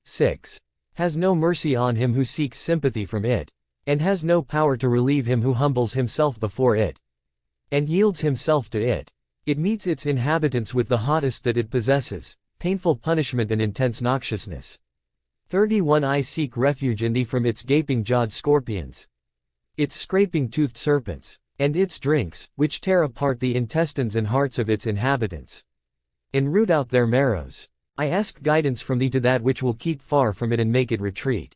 6. Has no mercy on him who seeks sympathy from it, and has no power to relieve him who humbles himself before it, and yields himself to it. It meets its inhabitants with the hottest that it possesses, painful punishment and intense noxiousness. 31. I seek refuge in thee from its gaping-jawed scorpions, its scraping-toothed serpents, and its drinks, which tear apart the intestines and hearts of its inhabitants, and root out their marrows. I ask guidance from thee to that which will keep far from it and make it retreat.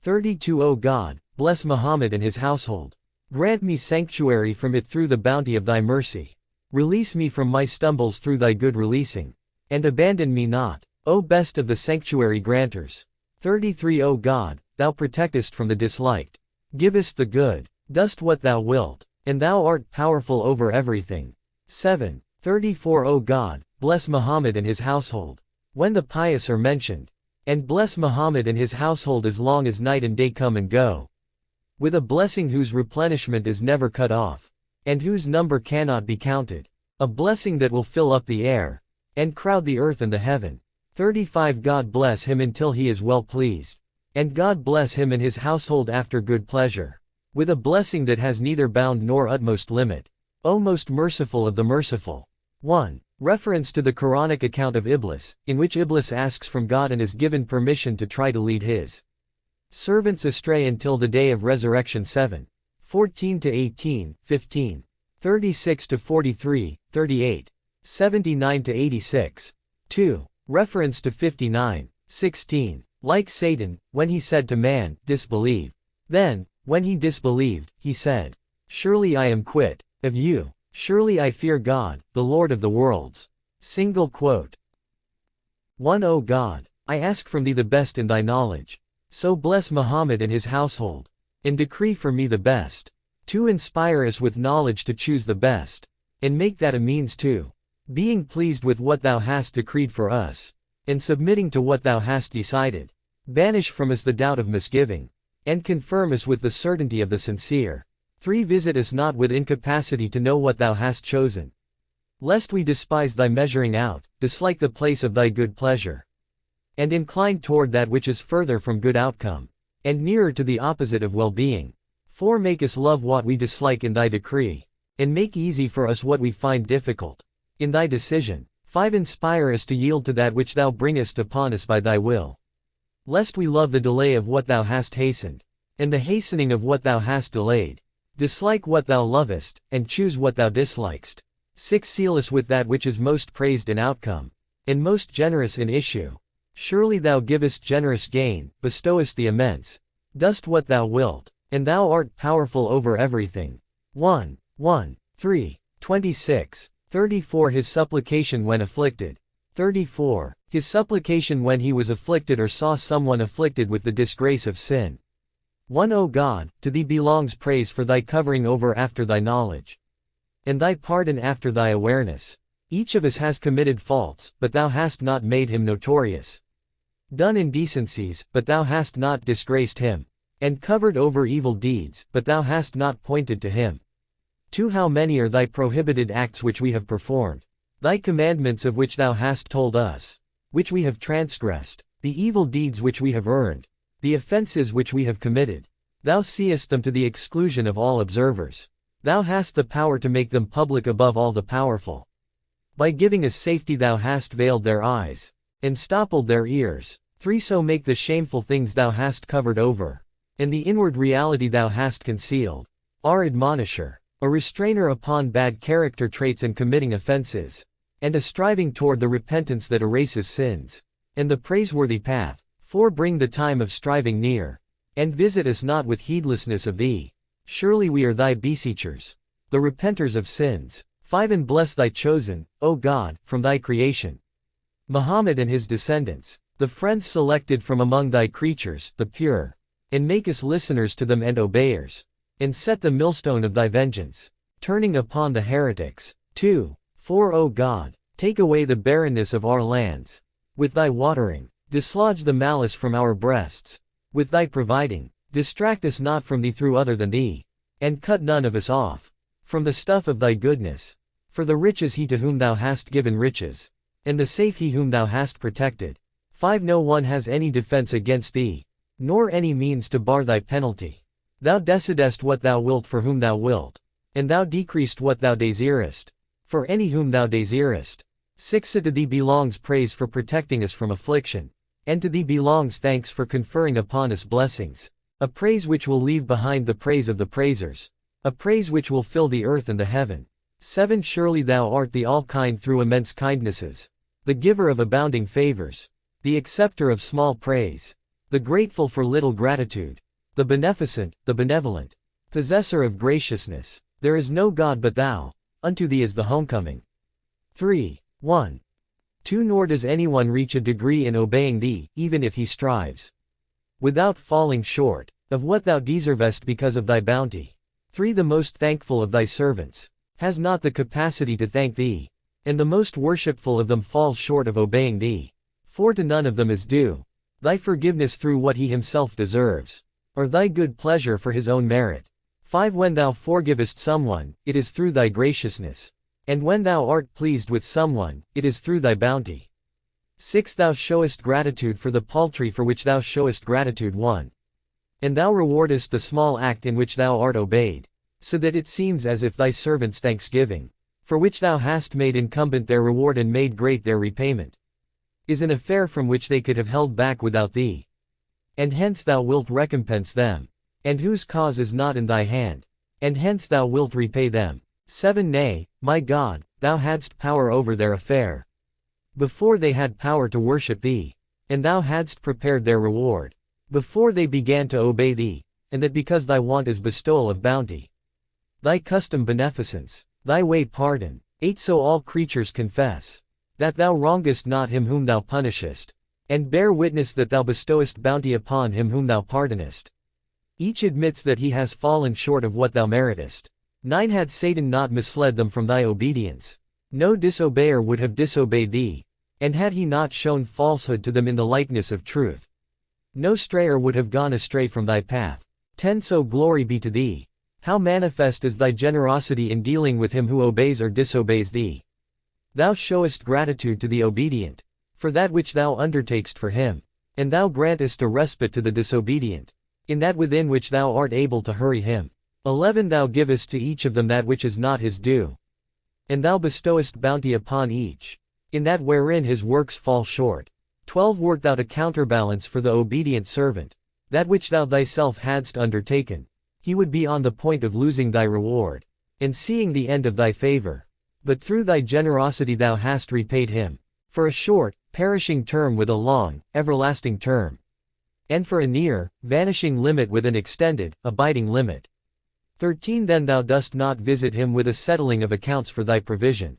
32. O God, bless Muhammad and his household. Grant me sanctuary from it through the bounty of thy mercy. Release me from my stumbles through thy good releasing, and abandon me not, O best of the sanctuary granters. 33. O God, thou protectest from the disliked, givest the good, dost what thou wilt, and thou art powerful over everything. 7. 34. O God, bless Muhammad and his household, when the pious are mentioned, and bless Muhammad and his household as long as night and day come and go, with a blessing whose replenishment is never cut off, and whose number cannot be counted, a blessing that will fill up the air, and crowd the earth and the heaven. 35. God bless him until he is well pleased, and God bless him and his household after good pleasure, with a blessing that has neither bound nor utmost limit. O most merciful of the merciful. 1. Reference to the Quranic account of Iblis, in which Iblis asks from God and is given permission to try to lead his servants astray until the day of resurrection. 7. 14-18, 15. 36-43, 38. 79-86. 2. Reference to 59, 16. Like Satan, when he said to man, disbelieve. Then, when he disbelieved, he said, surely I am quit of you. Surely I fear God, the Lord of the worlds. Single quote. 1. O God, I ask from thee the best in thy knowledge. So bless Muhammad and his household, and decree for me the best. 2. Inspire us with knowledge to choose the best, and make that a means to being pleased with what thou hast decreed for us, and submitting to what thou hast decided. Banish from us the doubt of misgiving, and confirm us with the certainty of the sincere. 3. Visit us not with incapacity to know what thou hast chosen, lest we despise thy measuring out, dislike the place of thy good pleasure, and incline toward that which is further from good outcome, and nearer to the opposite of well-being. 4. Make us love what we dislike in thy decree, and make easy for us what we find difficult in thy decision. 5. Inspire us to yield to that which thou bringest upon us by thy will, lest we love the delay of what thou hast hastened, and the hastening of what thou hast delayed. Dislike what thou lovest, and choose what thou dislikest. 6. Seal us with that which is most praised in outcome, and most generous in issue. Surely thou givest generous gain, bestowest the immense, dost what thou wilt, and thou art powerful over everything. 1. 3. 26. 34. His supplication when afflicted. 34. His supplication when he was afflicted or saw someone afflicted with the disgrace of sin. 1. O God, to thee belongs praise for thy covering over after thy knowledge, and thy pardon after thy awareness. Each of us has committed faults, but thou hast not made him notorious, done indecencies, but thou hast not disgraced him, and covered over evil deeds, but thou hast not pointed to him. 2. How many are thy prohibited acts which we have performed, thy commandments of which thou hast told us, which we have transgressed, the evil deeds which we have earned, the offenses which we have committed. Thou seest them to the exclusion of all observers. Thou hast the power to make them public above all the powerful. By giving us safety thou hast veiled their eyes, and stoppled their ears. 3. So make the shameful things thou hast covered over, and the inward reality thou hast concealed, our admonisher, a restrainer upon bad character traits and committing offenses, and a striving toward the repentance that erases sins, and the praiseworthy path. 4. Bring the time of striving near, and visit us not with heedlessness of thee. Surely we are thy beseechers, the repenters of sins. 5. And bless thy chosen, O God, from thy creation, Muhammad and his descendants, the friends selected from among thy creatures, the pure, and make us listeners to them and obeyers, and set the millstone of thy vengeance, turning upon the heretics. 2. 4. O God, take away the barrenness of our lands with thy watering, dislodge the malice from our breasts with thy providing, distract us not from thee through other than thee, and cut none of us off from the stuff of thy goodness. For the rich is he to whom thou hast given riches, and the safe he whom thou hast protected. 5 No one has any defense against thee, nor any means to bar thy penalty. Thou decidest what thou wilt for whom thou wilt, and thou decreest what thou desirest, for any whom thou desirest. 6 To thee belongs praise for protecting us from affliction, and to thee belongs thanks for conferring upon us blessings, a praise which will leave behind the praise of the praisers, a praise which will fill the earth and the heaven. 7 Surely thou art the all-kind through immense kindnesses, the giver of abounding favors, the acceptor of small praise, the grateful for little gratitude, the beneficent, the benevolent, possessor of graciousness. There is no God but thou, unto thee is the homecoming. 3. 1. 2 Nor does anyone reach a degree in obeying thee, even if he strives, without falling short of what thou deservest because of thy bounty. 3 The most thankful of thy servants has not the capacity to thank thee, and the most worshipful of them falls short of obeying thee. 4 To none of them is due thy forgiveness through what he himself deserves, or thy good pleasure for his own merit. 5 When thou forgivest someone, it is through thy graciousness, and when thou art pleased with someone, it is through thy bounty. 6 Thou showest gratitude for the paltry for which thou showest gratitude. 1. And thou rewardest the small act in which thou art obeyed, so that it seems as if thy servants' thanksgiving, for which thou hast made incumbent their reward and made great their repayment, is an affair from which they could have held back without thee. And hence thou wilt recompense them, and whose cause is not in thy hand, and hence thou wilt repay them. 7 Nay, my God, thou hadst power over their affair, before they had power to worship thee, and thou hadst prepared their reward, before they began to obey thee, and that because thy want is bestowal of bounty, thy custom beneficence, thy way pardon. 8 So all creatures confess that thou wrongest not him whom thou punishest, and bear witness that thou bestowest bounty upon him whom thou pardonest. Each admits that he has fallen short of what thou meritest. 9 Had Satan not misled them from thy obedience, no disobeyer would have disobeyed thee, and had he not shown falsehood to them in the likeness of truth, no strayer would have gone astray from thy path. 10 So glory be to thee. How manifest is thy generosity in dealing with him who obeys or disobeys thee. Thou showest gratitude to the obedient, for that which thou undertakest for him, and thou grantest a respite to the disobedient, in that within which thou art able to hurry him. 11 Thou givest to each of them that which is not his due, and thou bestowest bounty upon each, in that wherein his works fall short. 12 Wert thou to counterbalance for the obedient servant that which thou thyself hadst undertaken, he would be on the point of losing thy reward, and seeing the end of thy favor. But through thy generosity thou hast repaid him, for a short, perishing term with a long, everlasting term, and for a near, vanishing limit with an extended, abiding limit. 13 Then thou dost not visit him with a settling of accounts for thy provision,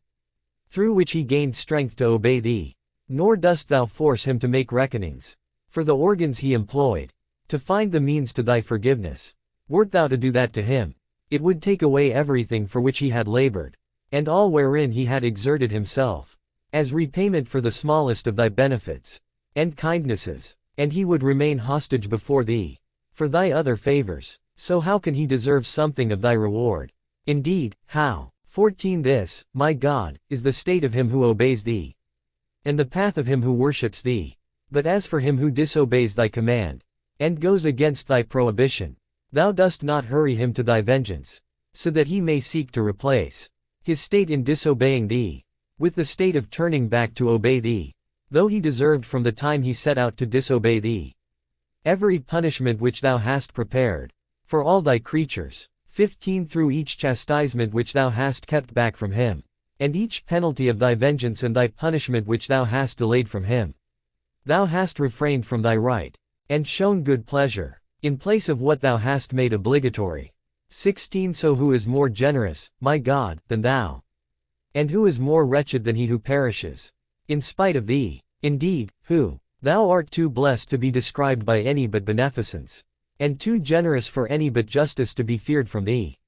through which he gained strength to obey thee, nor dost thou force him to make reckonings for the organs he employed, to find the means to thy forgiveness. Wert thou to do that to him, it would take away everything for which he had labored, and all wherein he had exerted himself, as repayment for the smallest of thy benefits and kindnesses, and he would remain hostage before thee for thy other favors. So how can he deserve something of thy reward? Indeed, how? 14 This, my God, is the state of him who obeys thee, and the path of him who worships thee. But as for him who disobeys thy command, and goes against thy prohibition, thou dost not hurry him to thy vengeance, so that he may seek to replace his state in disobeying thee with the state of turning back to obey thee, though he deserved from the time he set out to disobey thee every punishment which thou hast prepared for all thy creatures. 15 Through each chastisement which thou hast kept back from him, and each penalty of thy vengeance and thy punishment which thou hast delayed from him, thou hast refrained from thy right, and shown good pleasure, in place of what thou hast made obligatory. 16 So who is more generous, my God, than thou? And who is more wretched than he who perishes in spite of thee? Indeed, who? Thou art too blessed to be described by any but beneficence, and too generous for any but justice to be feared from thee.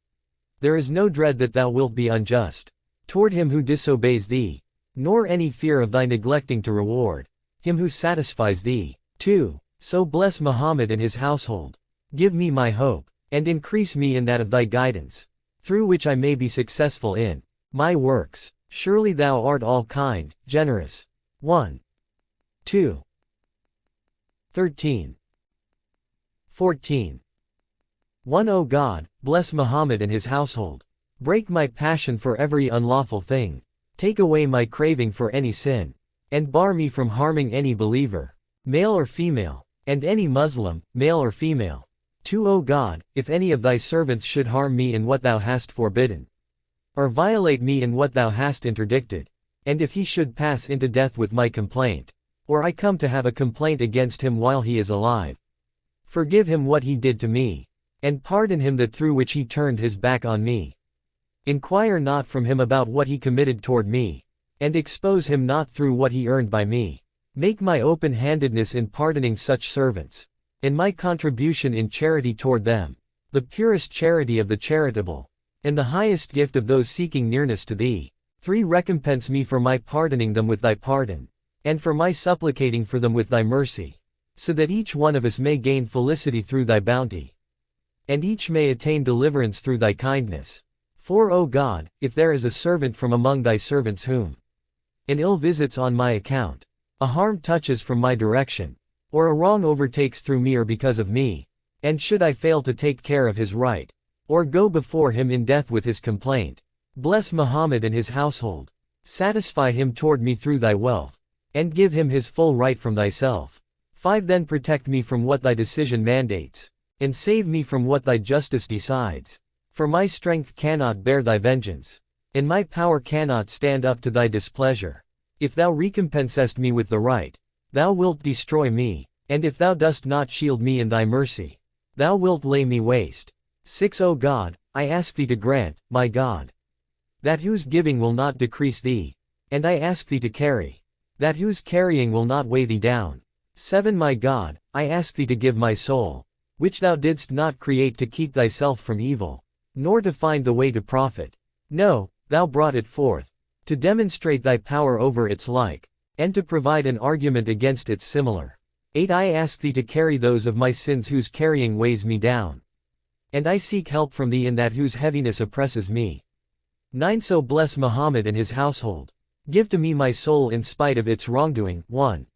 There is no dread that thou wilt be unjust toward him who disobeys thee, nor any fear of thy neglecting to reward him who satisfies thee. 2. So bless Muhammad and his household. Give me my hope, and increase me in that of thy guidance, through which I may be successful in my works. Surely thou art all kind, generous. 1. 2. 13. 14. 1. O God, bless Muhammad and his household. Break my passion for every unlawful thing. Take away my craving for any sin. And bar me from harming any believer, male or female, and any Muslim, male or female. 2. O God, if any of thy servants should harm me in what thou hast forbidden, or violate me in what thou hast interdicted, and if he should pass into death with my complaint, or I come to have a complaint against him while he is alive, forgive him what he did to me, and pardon him that through which he turned his back on me. Inquire not from him about what he committed toward me, and expose him not through what he earned by me. Make my open-handedness in pardoning such servants, and my contribution in charity toward them, the purest charity of the charitable, and the highest gift of those seeking nearness to thee. 3. Recompense me for my pardoning them with thy pardon, and for my supplicating for them with thy mercy, so that each one of us may gain felicity through thy bounty, and each may attain deliverance through thy kindness. 4. O God, if there is a servant from among thy servants whom an ill visits on my account, a harm touches from my direction, or a wrong overtakes through me or because of me, and should I fail to take care of his right, or go before him in death with his complaint, bless Muhammad and his household, satisfy him toward me through thy wealth, and give him his full right from thyself. 5. Then protect me from what thy decision mandates, and save me from what thy justice decides. For my strength cannot bear thy vengeance, and my power cannot stand up to thy displeasure. If thou recompensest me with the right, thou wilt destroy me, and if thou dost not shield me in thy mercy, thou wilt lay me waste. 6. O God, I ask thee to grant, my God, that whose giving will not decrease thee, and I ask thee to carry, that whose carrying will not weigh thee down. 7. My God, I ask thee to give my soul, which thou didst not create to keep thyself from evil, nor to find the way to profit. No, thou brought it forth, to demonstrate thy power over its like, and to provide an argument against its similar. 8. I ask thee to carry those of my sins whose carrying weighs me down, and I seek help from thee in that whose heaviness oppresses me. 9. So bless Muhammad and his household. Give to me my soul in spite of its wrongdoing. 1.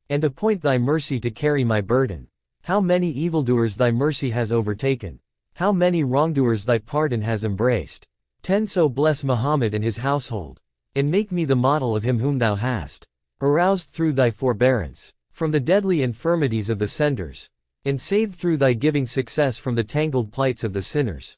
And appoint thy mercy to carry my burden. How many evildoers thy mercy has overtaken! How many wrongdoers thy pardon has embraced! 10. So bless Muhammad and his household, and make me the model of him whom thou hast aroused through thy forbearance, from the deadly infirmities of the senders, and saved through thy giving success from the tangled plights of the sinners,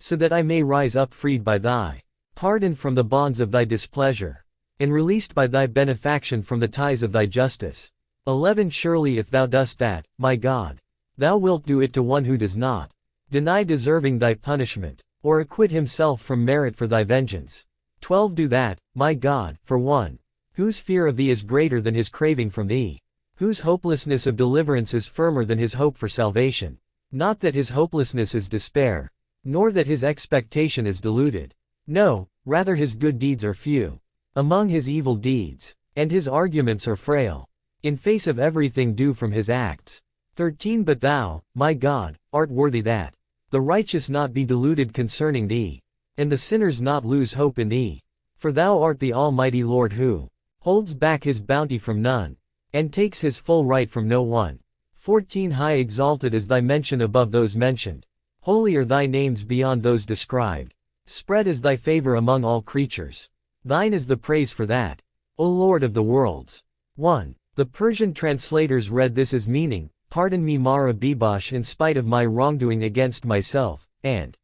so that I may rise up freed by thy pardon from the bonds of thy displeasure, and released by thy benefaction from the ties of thy justice. 11. Surely if thou dost that, my God, thou wilt do it to one who does not deny deserving thy punishment, or acquit himself from merit for thy vengeance. 12. Do that, my God, for one whose fear of thee is greater than his craving from thee, whose hopelessness of deliverance is firmer than his hope for salvation. Not that his hopelessness is despair, nor that his expectation is deluded. No, rather his good deeds are few among his evil deeds, and his arguments are frail in face of everything due from his acts. 13. But thou, my God, art worthy that the righteous not be deluded concerning thee, and the sinners not lose hope in thee. For thou art the Almighty Lord who holds back his bounty from none, and takes his full right from no one. 14. High exalted is thy mention above those mentioned, holy are thy names beyond those described, spread is thy favor among all creatures. Thine is the praise for that, O Lord of the worlds. 1. The Persian translators read this as meaning, pardon me Mara Bibash in spite of my wrongdoing against myself, and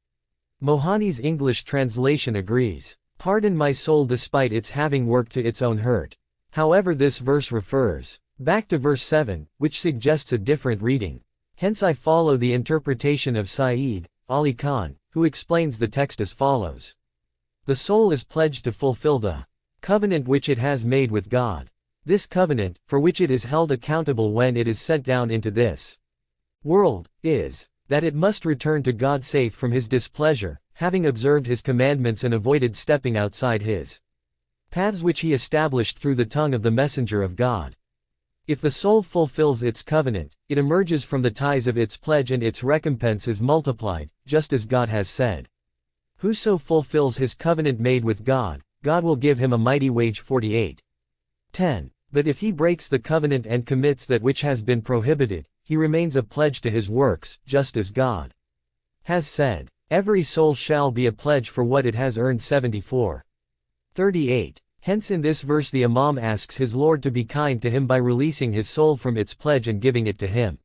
Mohani's English translation agrees, pardon my soul despite its having worked to its own hurt. However, this verse refers back to verse 7, which suggests a different reading. Hence I follow the interpretation of Saeed Ali Khan, who explains the text as follows. The soul is pledged to fulfill the covenant which it has made with God. This covenant, for which it is held accountable when it is sent down into this world, is that it must return to God safe from his displeasure, having observed his commandments and avoided stepping outside his paths which he established through the tongue of the messenger of God. If the soul fulfills its covenant, it emerges from the ties of its pledge and its recompense is multiplied, just as God has said. Whoso fulfills his covenant made with God, God will give him a mighty wage. 48. 10. But if he breaks the covenant and commits that which has been prohibited, he remains a pledge to his works, just as God has said, every soul shall be a pledge for what it has earned. 74:38. Hence in this verse the Imam asks his Lord to be kind to him by releasing his soul from its pledge and giving it to him.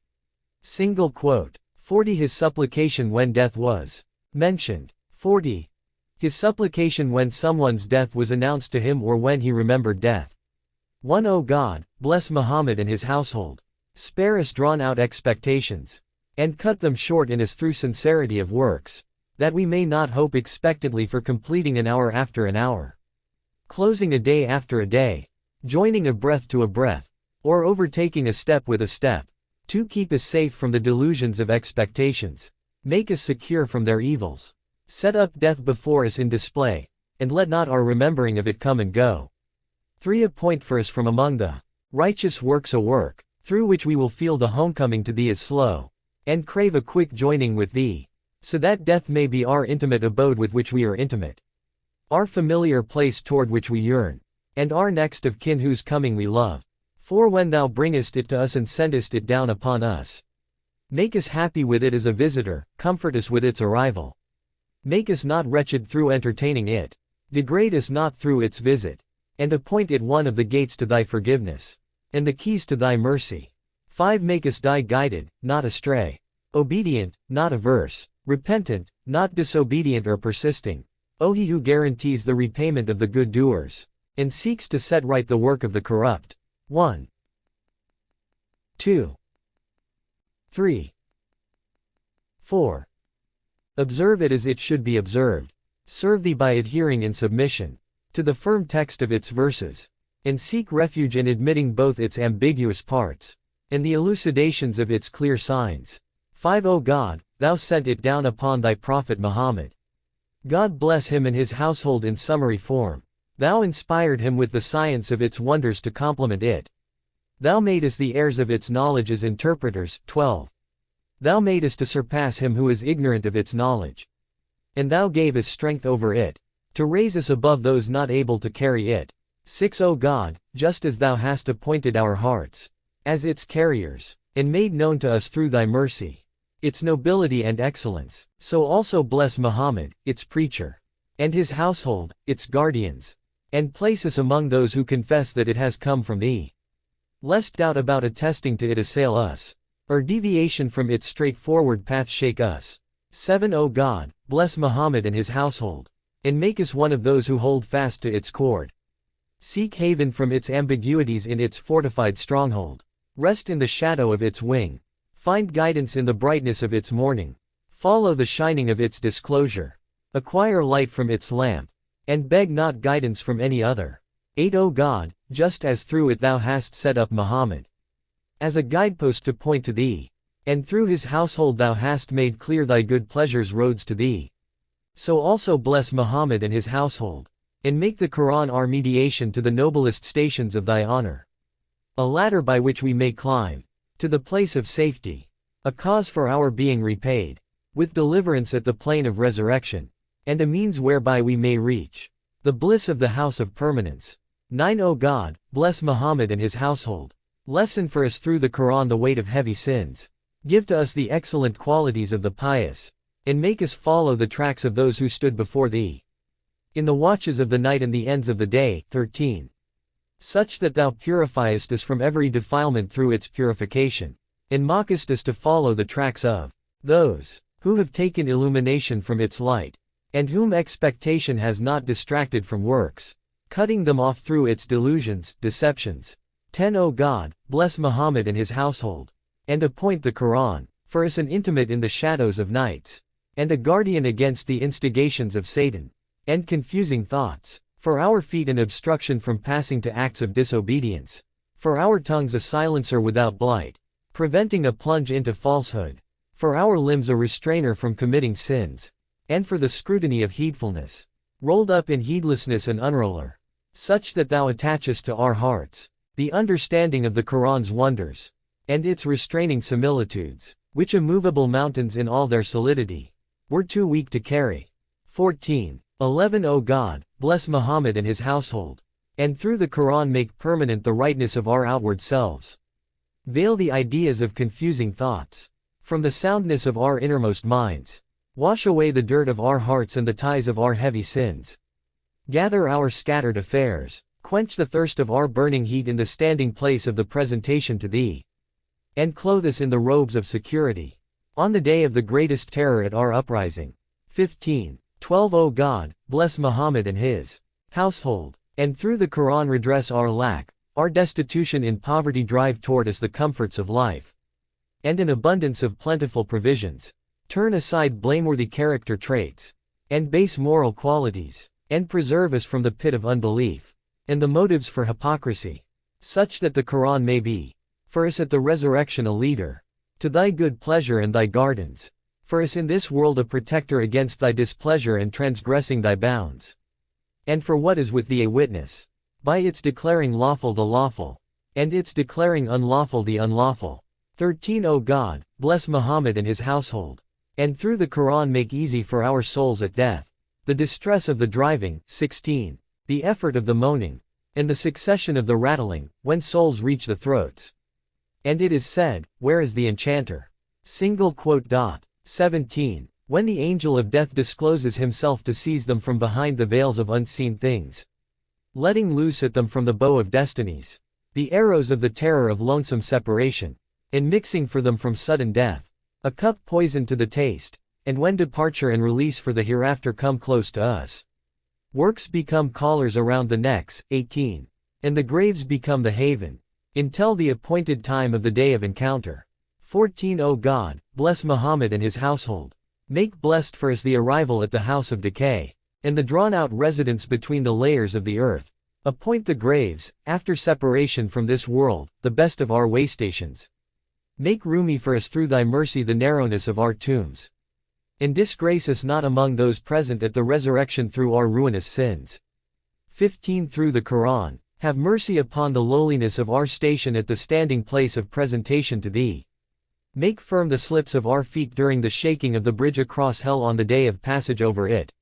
Single quote. 40. His supplication when death was mentioned. 40. His supplication when someone's death was announced to him or when he remembered death. 1. O God, bless Muhammad and his household. Spare us drawn-out expectations. And cut them short in us through sincerity of works, that we may not hope expectantly for completing an hour after an hour, closing a day after a day, joining a breath to a breath, or overtaking a step with a step. 2. Keep us safe from the delusions of expectations. Make us secure from their evils. Set up death before us in display, and let not our remembering of it come and go. 3. Appoint for us from among the righteous works a work, through which we will feel the homecoming to thee is slow, and crave a quick joining with thee, so that death may be our intimate abode with which we are intimate, our familiar place toward which we yearn, and our next of kin whose coming we love. 4. When thou bringest it to us and sendest it down upon us, make us happy with it as a visitor, comfort us with its arrival. Make us not wretched through entertaining it, degrade us not through its visit, and appoint it one of the gates to thy forgiveness, and the keys to thy mercy. 5. Make us die guided, not astray, obedient, not averse, repentant, not disobedient or persisting. O he who guarantees the repayment of the good doers, and seeks to set right the work of the corrupt. 1. 2. 3. 4. Observe it as it should be observed. Serve thee by adhering in submission to the firm text of its verses, and seek refuge in admitting both its ambiguous parts and the elucidations of its clear signs. 5. O God, thou sent it down upon thy prophet Muhammad. God bless him and his household. In summary form, thou inspired him with the science of its wonders to complement it. Thou madest the heirs of its knowledge as interpreters. 12. Thou madest to surpass him who is ignorant of its knowledge. And thou gavest strength over it, to raise us above those not able to carry it. 6. O God, just as thou hast appointed our hearts as its carriers, and made known to us through thy mercy its nobility and excellence, so also bless Muhammad, its preacher, and his household, its guardians, and place us among those who confess that it has come from thee, lest doubt about attesting to it assail us, or deviation from its straightforward path shake us. 7. O God, bless Muhammad and his household, and make us one of those who hold fast to its cord. Seek haven from its ambiguities in its fortified stronghold. Rest in the shadow of its wing. Find guidance in the brightness of its morning. Follow the shining of its disclosure. Acquire light from its lamp, and beg not guidance from any other. 8. O God, just as through it thou hast set up Muhammad as a guidepost to point to thee, and through his household thou hast made clear thy good pleasures roads to thee, so also bless Muhammad and his household, and make the Quran our mediation to the noblest stations of thy honor, a ladder by which we may climb to the place of safety, a cause for our being repaid with deliverance at the plain of resurrection, and a means whereby we may reach the bliss of the house of permanence. 9. O God, bless Muhammad and his household. Lessen for us through the Quran the weight of heavy sins. Give to us the excellent qualities of the pious, and make us follow the tracks of those who stood before thee in the watches of the night and the ends of the day. 13. Such that thou purifiest us from every defilement through its purification, and mockest us to follow the tracks of those who have taken illumination from its light, and whom expectation has not distracted from works, cutting them off through its delusions, deceptions. 10. O God, bless Muhammad and his household, and appoint the Quran for us an intimate in the shadows of nights, and a guardian against the instigations of Satan and confusing thoughts, for our feet an obstruction from passing to acts of disobedience, for our tongues a silencer without blight, preventing a plunge into falsehood, for our limbs a restrainer from committing sins, and for the scrutiny of heedfulness, rolled up in heedlessness and unroller, such that thou attachest to our hearts the understanding of the Quran's wonders, and its restraining similitudes, which immovable mountains in all their solidity were too weak to carry. 14. 11. O God, bless Muhammad and his household, and through the Quran make permanent the rightness of our outward selves. Veil the ideas of confusing thoughts from the soundness of our innermost minds. Wash away the dirt of our hearts and the ties of our heavy sins. Gather our scattered affairs, quench the thirst of our burning heat in the standing place of the presentation to thee, and clothe us in the robes of security, on the day of the greatest terror at our uprising. 15:12 O God, bless Muhammad and his household, and through the Quran redress our lack, our destitution in poverty drive toward us the comforts of life, and an abundance of plentiful provisions. Turn aside blameworthy character traits, and base moral qualities, and preserve us from the pit of unbelief, and the motives for hypocrisy, such that the Quran may be for us at the resurrection a leader to thy good pleasure and thy gardens, for us in this world a protector against thy displeasure and transgressing thy bounds, and for what is with thee a witness, by its declaring lawful the lawful, and its declaring unlawful the unlawful. 13 O God, bless Muhammad and his household, and through the Quran make easy for our souls at death the distress of the driving. 16. The effort of the moaning, and the succession of the rattling, when souls reach the throats. And it is said, where is the enchanter? 17. When the angel of death discloses himself to seize them from behind the veils of unseen things, letting loose at them from the bow of destinies the arrows of the terror of lonesome separation, and mixing for them from sudden death a cup poisoned to the taste, and when departure and release for the hereafter come close to us, works become collars around the necks. 18. And the graves become the haven until the appointed time of the day of encounter. 14 O God, bless Muhammad and his household. Make blessed for us the arrival at the house of decay, and the drawn-out residence between the layers of the earth. Appoint the graves, after separation from this world, the best of our waystations. Make roomy for us through thy mercy the narrowness of our tombs, and disgrace us not among those present at the resurrection through our ruinous sins. 15 Through the Quran, have mercy upon the lowliness of our station at the standing place of presentation to thee. Make firm the slips of our feet during the shaking of the bridge across hell on the day of passage over it.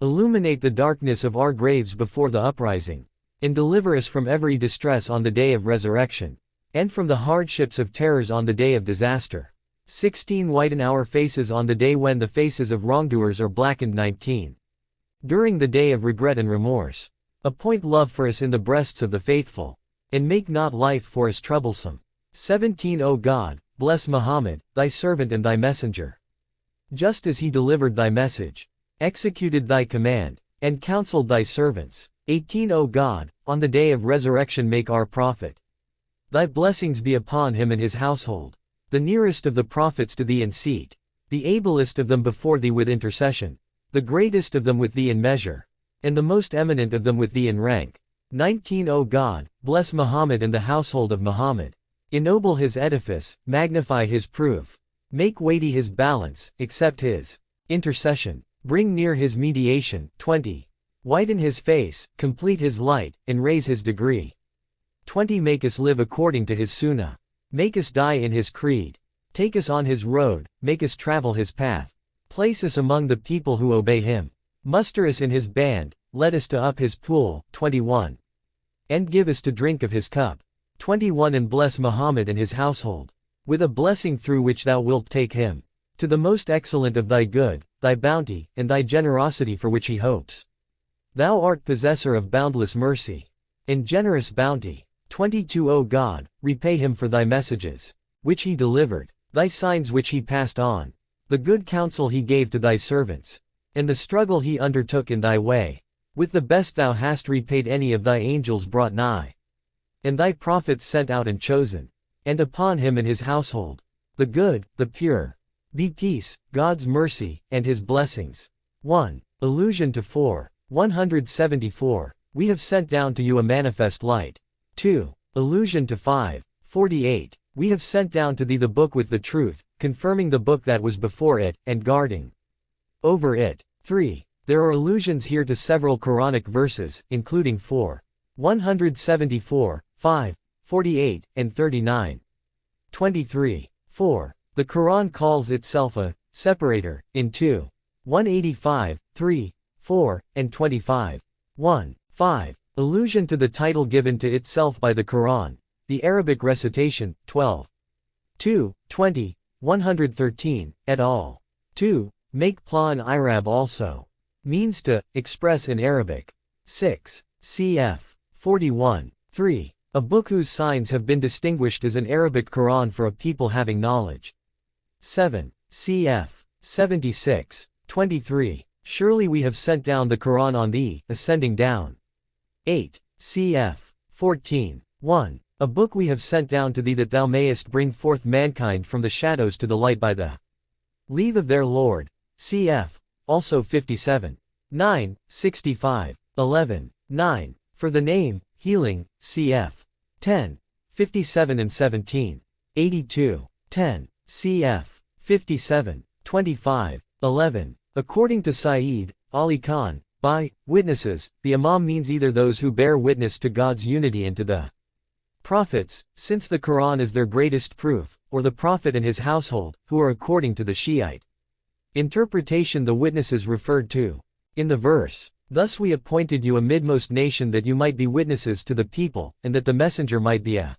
Illuminate the darkness of our graves before the uprising, and deliver us from every distress on the day of resurrection, and from the hardships of terrors on the day of disaster. 16 Whiten our faces on the day when the faces of wrongdoers are blackened. 19. During the day of regret and remorse, appoint love for us in the breasts of the faithful, and make not life for us troublesome. 17 O God, bless Muhammad, thy servant and thy messenger. Just as he delivered thy message, executed thy command, and counseled thy servants. 18 O God, on the day of resurrection make our prophet. Thy blessings be upon him and his household, the nearest of the prophets to thee in seat, the ablest of them before thee with intercession, the greatest of them with thee in measure, and the most eminent of them with thee in rank. 19 O God, bless Muhammad and the household of Muhammad. Ennoble his edifice, magnify his proof, make weighty his balance, accept his intercession, bring near his mediation. 20. Whiten his face, complete his light, and raise his degree. 20 Make us live according to his sunnah. Make us die in his creed. Take us on his road, make us travel his path. Place us among the people who obey him. Muster us in his band, let us to up his pool. 21. And give us to drink of his cup. 21 And bless Muhammad and his household, with a blessing through which thou wilt take him to the most excellent of thy good, thy bounty, and thy generosity for which he hopes. Thou art possessor of boundless mercy and generous bounty. 22 O God, repay him for thy messages, which he delivered, thy signs which he passed on, the good counsel he gave to thy servants, and the struggle he undertook in thy way. With the best thou hast repaid any of thy angels brought nigh, and thy prophets sent out and chosen, and upon him and his household, the good, the pure, be peace, God's mercy, and his blessings. 1. Allusion to 4. 174. We have sent down to you a manifest light. 2. Allusion to 5. 48. We have sent down to thee the book with the truth, confirming the book that was before it, and guarding over it. 3. There are allusions here to several Quranic verses, including 4. 174, 5, 48, and 39. 23. 4. The Quran calls itself a separator, in 2. 185, 3, 4, and 25. 1. 5. Allusion to the title given to itself by the Quran, the Arabic recitation, 12. 2, 20, 113, et al. 2. Make pla in Irab also. Means to express in Arabic. 6. Cf. 41. 3. A book whose signs have been distinguished as an Arabic Quran for a people having knowledge. 7. Cf. 76. 23. Surely we have sent down the Quran on thee, ascending down. 8. Cf. 14. 1. A book we have sent down to thee that thou mayest bring forth mankind from the shadows to the light by the leave of their Lord. Cf. Also 57. 9. 65. 11. 9. For the name, healing, cf. 10. 57 and 17. 82. 10. Cf. 57. 25. 11. According to Saeed Ali Khan, by witnesses, the Imam means either those who bear witness to God's unity and to the prophets, since the Quran is their greatest proof, or the Prophet and his household, who are according to the Shiite interpretation the witnesses referred to in the verse. Thus we appointed you a midmost nation that you might be witnesses to the people, and that the messenger might be a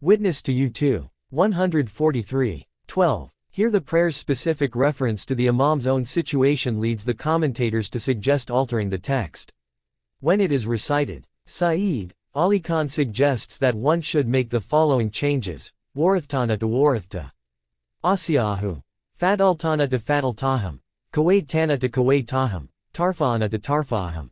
witness to you too. 143. 12. Here the prayer's specific reference to the Imam's own situation leads the commentators to suggest altering the text when it is recited. Saeed Ali Khan suggests that one should make the following changes: Warathtana to Warathta, Asiyahu, Fadaltana to Fadaltaham, Kawaytana to Kawaytaham, Tarfana to Tarfaham.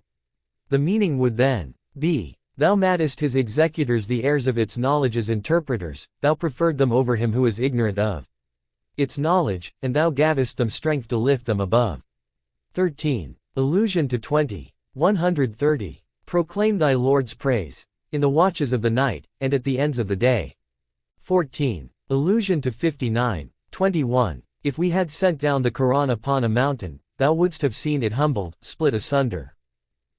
The meaning would then be, thou madest his executors the heirs of its knowledge as interpreters, thou preferred them over him who is ignorant of its knowledge, and thou gavest them strength to lift them above. 13. Allusion to 20. 130. Proclaim thy Lord's praise, in the watches of the night, and at the ends of the day. 14. Allusion to 59. 21. If we had sent down the Quran upon a mountain, thou wouldst have seen it humbled, split asunder,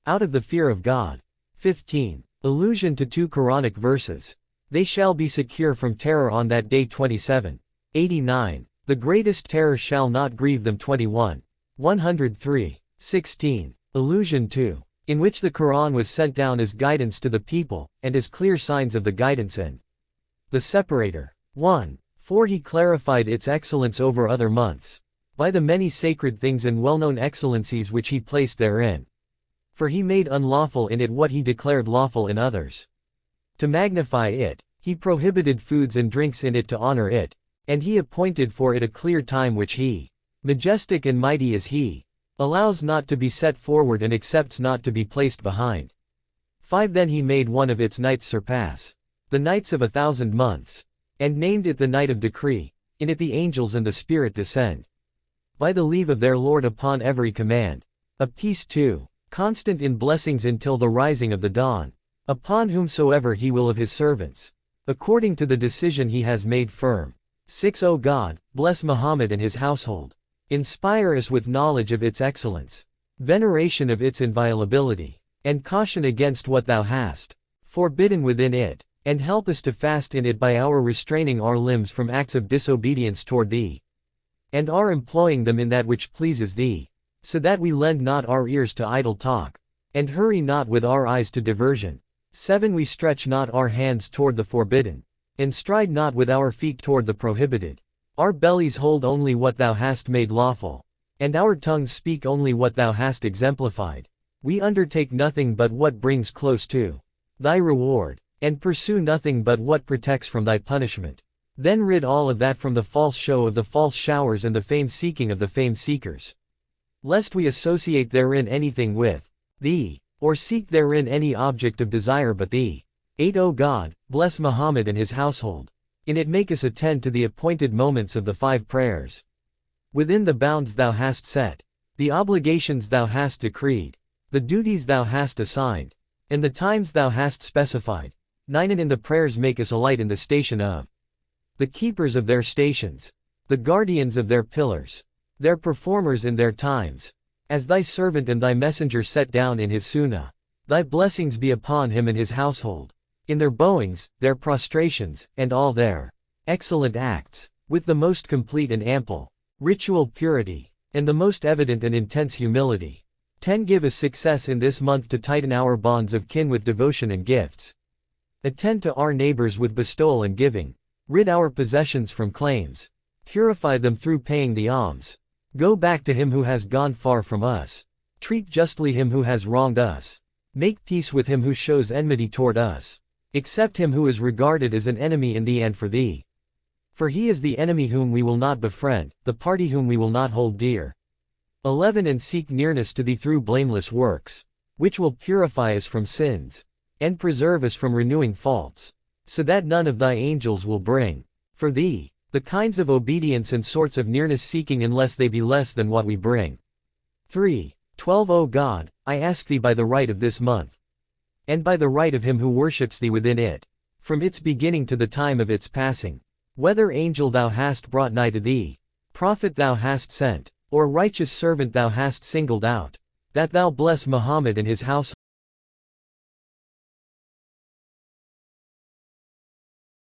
out of the fear of God. 15. Allusion to 2 Quranic verses. They shall be secure from terror on that day. 27. 89. The greatest terror shall not grieve them. 21. 103. 16. Allusion to, in which the Quran was sent down as guidance to the people, and as clear signs of the guidance and the separator. 1. For he clarified its excellence over other months, by the many sacred things and well-known excellencies which he placed therein. For he made unlawful in it what he declared lawful in others. To magnify it, he prohibited foods and drinks in it to honor it, and he appointed for it a clear time which he, majestic and mighty is he, allows not to be set forward and accepts not to be placed behind. 5. Then he made one of its nights surpass the nights of 1,000 months, and named it the night of decree. In it the angels and the Spirit descend, by the leave of their Lord upon every command. A peace too, constant in blessings until the rising of the dawn, upon whomsoever he will of his servants, according to the decision he has made firm. 6. O God, bless Muhammad and his household. Inspire us with knowledge of its excellence, veneration of its inviolability, and caution against what thou hast forbidden within it, and help us to fast in it by our restraining our limbs from acts of disobedience toward thee, and our employing them in that which pleases thee, so that we lend not our ears to idle talk, and hurry not with our eyes to diversion. 7. We stretch not our hands toward the forbidden, and stride not with our feet toward the prohibited. Our bellies hold only what thou hast made lawful, and our tongues speak only what thou hast exemplified. We undertake nothing but what brings close to thy reward, and pursue nothing but what protects from thy punishment. Then rid all of that from the false show of the false showers and the fame-seeking of the fame-seekers, lest we associate therein anything with thee, or seek therein any object of desire but thee. 8. O God, bless Muhammad and his household. In it make us attend to the appointed moments of the 5 prayers, within the bounds thou hast set, the obligations thou hast decreed, the duties thou hast assigned, and the times thou hast specified. 9. And in the prayers make us a light in the station of the keepers of their stations, the guardians of their pillars, their performers in their times, as thy servant and thy messenger set down in his sunnah. Thy blessings be upon him and his household, in their bowings, their prostrations, and all their excellent acts, with the most complete and ample ritual purity, and the most evident and intense humility. 10. Give us success in this month to tighten our bonds of kin with devotion and gifts. Attend to our neighbors with bestowal and giving. Rid our possessions from claims. Purify them through paying the alms. Go back to him who has gone far from us. Treat justly him who has wronged us. Make peace with him who shows enmity toward us. Accept him who is regarded as an enemy in thee and for thee. For he is the enemy whom we will not befriend, the party whom we will not hold dear. 11. And seek nearness to thee through blameless works, which will purify us from sins, and preserve us from renewing faults, so that none of thy angels will bring, for thee, the kinds of obedience and sorts of nearness seeking unless they be less than what we bring. 3. 12. O God, I ask thee by the right of this month, and by the right of him who worships thee within it, from its beginning to the time of its passing, whether angel thou hast brought nigh to thee, prophet thou hast sent, or righteous servant thou hast singled out, that thou bless Muhammad and his household.